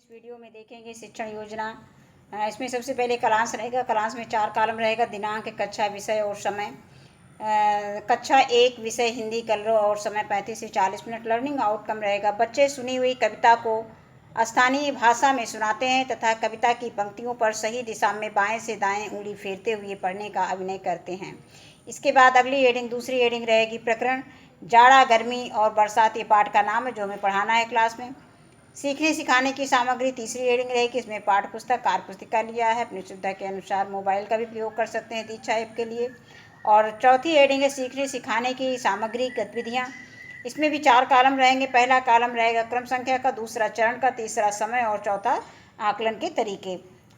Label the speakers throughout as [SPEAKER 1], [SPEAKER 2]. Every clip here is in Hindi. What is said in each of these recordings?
[SPEAKER 1] इस वीडियो में देखेंगे शिक्षण योजना। इसमें सबसे पहले क्लास रहेगा। क्लास में 4 कॉलम रहेगा। दिनांक, कक्षा, विषय और समय। कक्षा 1 विषय हिंदी, कलरव और समय 35 से 40 मिनट। लर्निंग आउटकम रहेगा। बच्चे सुनी हुई कविता को स्थानीय भाषा में सुनाते हैं तथा कविता की पंक्तियों पर सही दिशा में बाएं से दाएं उंगली फेरते हुए पढ़ने का अभिनय करते हैं। इसके बाद अगली हेडिंग, दूसरी हेडिंग रहेगी प्रकरण जाड़ा, गर्मी और बरसात। ये पाठ का नाम है जो हमें पढ़ाना है क्लास में। सीखने सिखाने की सामग्री, तीसरी हेडिंग रहेगी। इसमें पाठ्य पुस्तक, कार्य पुस्तिका लिया है। अपनी सुविधा के अनुसार मोबाइल का भी प्रयोग कर सकते हैं दीक्षा ऐप के लिए। और चौथी हेडिंग है सीखने सिखाने की सामग्री, गतिविधियाँ। इसमें भी 4 कॉलम रहेंगे। पहला कॉलम रहेगा क्रम संख्या का, दूसरा चरण का, तीसरा समय और चौथा आकलन के तरीके।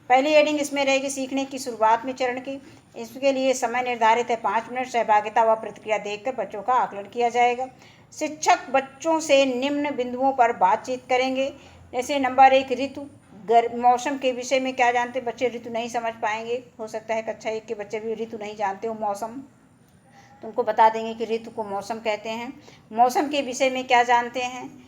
[SPEAKER 1] पहली हेडिंग इसमें रहेगी सीखने की शुरुआत में चरण की। इसके लिए समय निर्धारित है 5 मिनट। सहभागिता व प्रतिक्रिया देखकर बच्चों का आकलन किया जाएगा। शिक्षक बच्चों से निम्न बिंदुओं पर बातचीत करेंगे। जैसे नंबर 1, ऋतु, मौसम के विषय में क्या जानते हैं बच्चे? ऋतु नहीं समझ पाएंगे। हो सकता है कक्षा 1 के बच्चे भी ऋतु नहीं जानते हो, मौसम, तो उनको बता देंगे कि ऋतु को मौसम कहते हैं। मौसम के विषय में क्या जानते हैं?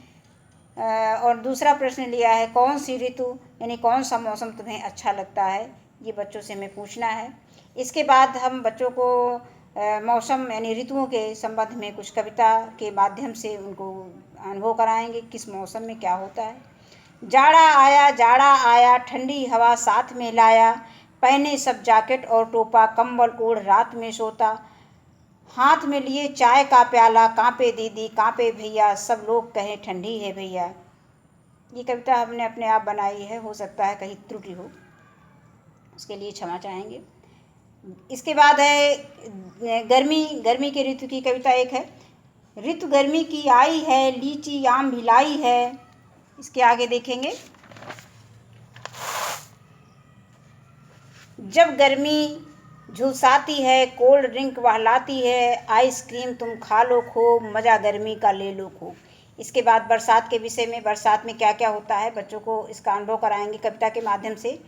[SPEAKER 1] और दूसरा प्रश्न लिया है कौन सी ऋतु यानी कौन सा मौसम तुम्हें अच्छा लगता है, ये बच्चों से हमें पूछना है। इसके बाद हम बच्चों को मौसम यानी ऋतुओं के संबंध में कुछ कविता के माध्यम से उनको अनुभव कराएंगे किस मौसम में क्या होता है। जाड़ा आया, ठंडी हवा साथ में लाया, पहने सब जैकेट और टोपा, कंबल ओढ़ रात में सोता, हाथ में लिए चाय का प्याला, कांपे दीदी कांपे भैया, सब लोग कहें ठंडी है भैया। ये कविता हमने अपने आप बनाई है, हो सकता है कहीं त्रुटि हो, उसके लिए क्षमा चाहेंगे। इसके बाद है गर्मी के ऋतु की कविता एक है। ऋतु गर्मी की आई है, लीची आम भिलाई है। इसके आगे देखेंगे, जब गर्मी झुलसाती है, कोल्ड ड्रिंक बहलाती है, आइसक्रीम तुम खा लो खूब, मज़ा गर्मी का ले लो खूब। इसके बाद बरसात के विषय में, बरसात में क्या क्या होता है बच्चों को इसका अनुभव कराएंगे कविता के माध्यम से।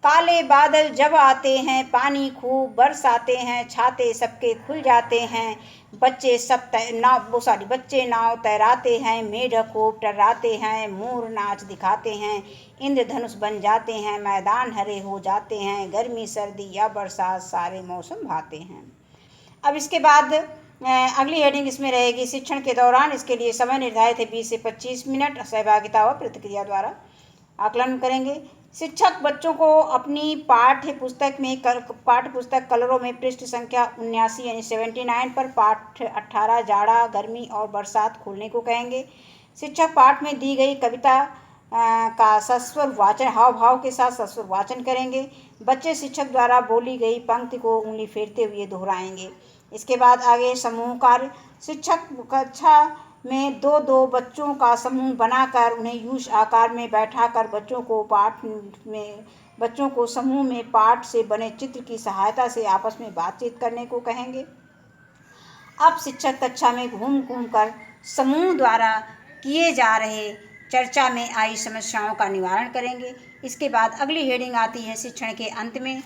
[SPEAKER 1] काले बादल जब आते हैं, पानी खूब बरसाते हैं, छाते सबके खुल जाते हैं, बच्चे नाव तैराते हैं, मेढक खूब टर्राते हैं, मोर नाच दिखाते हैं, इंद्रधनुष बन जाते हैं, मैदान हरे हो जाते हैं, गर्मी सर्दी या बरसात सारे मौसम भाते हैं। अब इसके बाद अगली हेडिंग इसमें रहेगी शिक्षण के दौरान। इसके लिए समय निर्धारित है 20 से 25 मिनट। सहभागिता व प्रतिक्रिया द्वारा आकलन करेंगे। शिक्षक बच्चों को अपनी पाठ्य पुस्तक कलरों में पृष्ठ संख्या 79 यानी 79 पर पाठ 18 जाड़ा, गर्मी और बरसात खोलने को कहेंगे। शिक्षक पाठ में दी गई कविता का सस्वर वाचन, हाव भाव के साथ सस्वर वाचन करेंगे। बच्चे शिक्षक द्वारा बोली गई पंक्ति को उंगली फेरते हुए दोहराएंगे। इसके बाद आगे समूह कार्य। शिक्षक कक्षा में 2-2 बच्चों का समूह बनाकर उन्हें यूश आकार में बैठाकर बच्चों को समूह में पाठ से बने चित्र की सहायता से आपस में बातचीत करने को कहेंगे। अब शिक्षक कक्षा में घूम घूम कर समूह द्वारा किए जा रहे चर्चा में आई समस्याओं का निवारण करेंगे। इसके बाद अगली हेडिंग आती है शिक्षण के अंत में।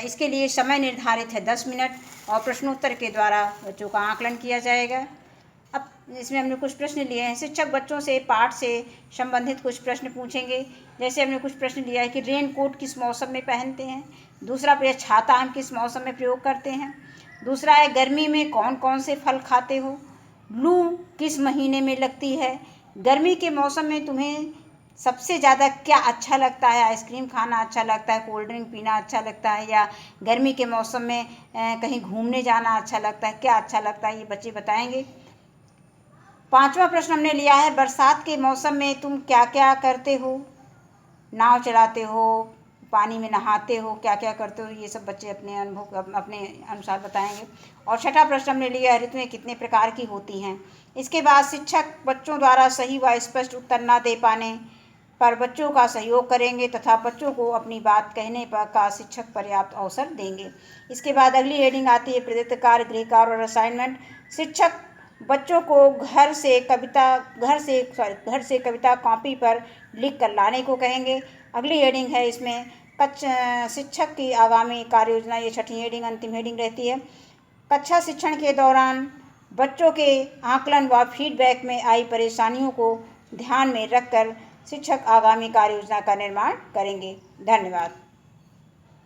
[SPEAKER 1] इसके लिए समय निर्धारित है 10 मिनट और प्रश्नोत्तर के द्वारा बच्चों का आकलन किया जाएगा। अब इसमें हमने कुछ प्रश्न लिए हैं। शिक्षक बच्चों से पाठ से संबंधित कुछ प्रश्न पूछेंगे। जैसे हमने कुछ प्रश्न लिया है कि रेन कोट किस मौसम में पहनते हैं। दूसरा प्रश्न, छाता हम किस मौसम में प्रयोग करते हैं। दूसरा है गर्मी में कौन कौन से फल खाते हो। लू किस महीने में लगती है। गर्मी के मौसम में तुम्हें सबसे ज़्यादा क्या अच्छा लगता है? आइसक्रीम खाना अच्छा लगता है, कोल्ड ड्रिंक पीना अच्छा लगता है, या गर्मी के मौसम में कहीं घूमने जाना अच्छा लगता है? क्या अच्छा लगता है ये बच्चे बताएंगे। 5वां प्रश्न हमने लिया है बरसात के मौसम में तुम क्या क्या करते हो। नाव चलाते हो, पानी में नहाते हो, क्या क्या करते हो, ये सब बच्चे अपने अनुभव अपने अनुसार बताएंगे। और 6वां प्रश्न हमने लिया है ऋतुएं कितने प्रकार की होती हैं। इसके बाद शिक्षक बच्चों द्वारा सही व स्पष्ट उत्तर न दे पाने पर बच्चों का सहयोग करेंगे तथा बच्चों को अपनी बात कहने पर का शिक्षक पर्याप्त अवसर देंगे। इसके बाद अगली हेडिंग आती है प्रदत्त कार्य, गृह कार्य और असाइनमेंट। शिक्षक बच्चों को घर से कविता कॉपी पर लिख कर लाने को कहेंगे। अगली हेडिंग है इसमें शिक्षक की आगामी कार्य योजना। ये 6ठी हेडिंग अंतिम हेडिंग रहती है। कक्षा शिक्षण के दौरान बच्चों के आकलन व फीडबैक में आई परेशानियों को ध्यान में रखकर शिक्षक आगामी कार्य योजना का निर्माण करेंगे। धन्यवाद।